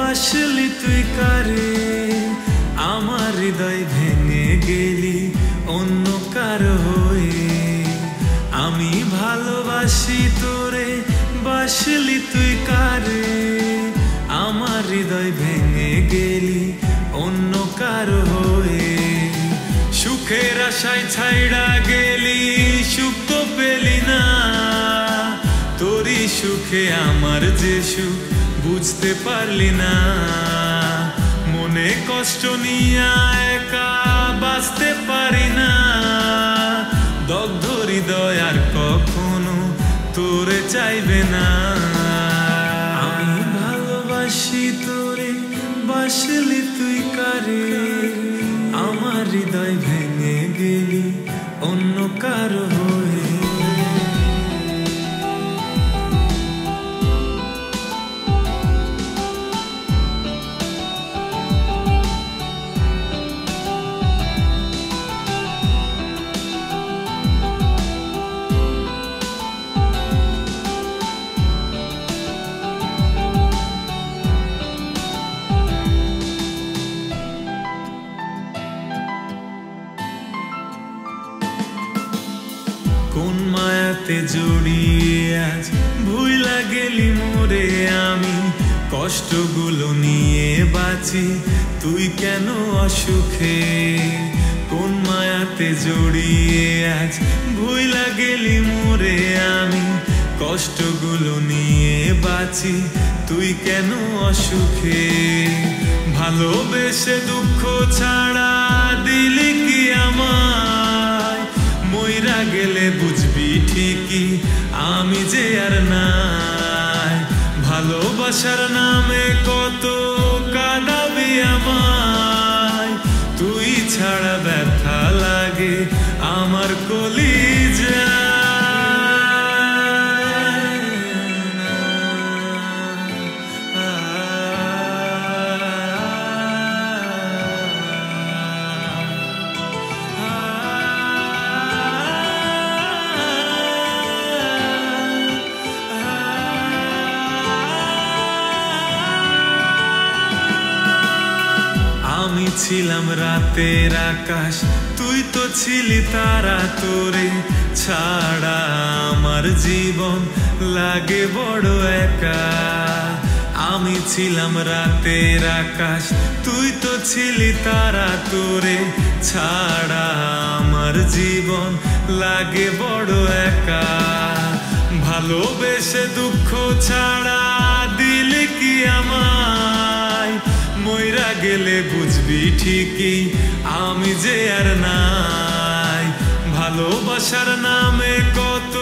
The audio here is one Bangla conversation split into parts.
বাসলি তুই কারে আমার হৃদয় ভেঙে গেলি অন্য কারো হয়ে আমি ভালোবাসি তোরে বাসলি তুই কারে আমার হৃদয় ভেঙে গেলি অন্য কারো হয়ে সুখের আশায় ছাইড়া গেলি সুখ তো পেলি না তোরই সুখে আমার যে সুখ বুঝতে পারলি না মনে কষ্ট নিয়ে একা বাঁচতে পারি না দগ্ধ হৃদয় আর কখনো তোরে চাইবে না আমি ভালোবাসি তোরে বাসলি তুই কারে আমার হৃদয় ভেঙে গেলি অন্য কারো হয়ে কোন মায়াতে জড়িয়ে আজ ভুইলা গেলি মোরে আমি কষ্টগুলো নিয়ে বাঁচি তুই কেন অসুখে কোন মায়াতে জড়িয়ে আজ ভুইলা গেলি মোরে আমি কষ্টগুলো নিয়ে বাঁচি তুই কেন অসুখে ভালোবেসে দুঃখ ছাড়া দিলি কি আমায় মইরা গেলে বুঝবি ঠিকই আমি যে আর নাই ভালোবাসার নামে কত কাঁদাবি আমায় তুই ছাড়া ব্যথা লাগে আমার কলিজা আমি ছিলাম রাতের আকাশ তুই তো ছিলি তারা তোরে ছাড়া আমার জীবন লাগে বড় একা আমি ছিলাম রাতের আকাশ তুই তো ছিলি তারা তোরে ছাড়া আমার জীবন লাগে বড় একা ভালোবেসে দুঃখ ছাড়া দিলে কি আমায় মইরা গেলে বুঝবি ঠিকই আমি যে আর নাই ভালোবাসার নামে কত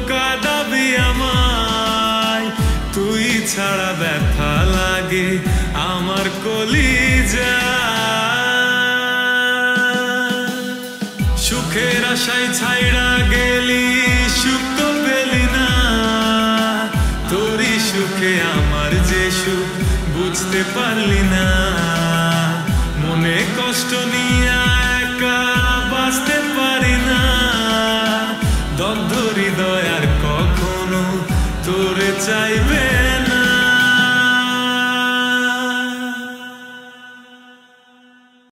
কাঁদাবি আমায় তুই ছাড়া ব্যথা লাগে আমার কলিজা সুখের আশায় ছাইড়া গেলি সুখ তো পেলি না তোরই সুখে আমার যে সুখ বুঝতে পারলি না মনে কষ্ট নিয়ে একা বাঁচতে পারি না দগ্ধ হৃদয় আর কখনো তোরে চাইবে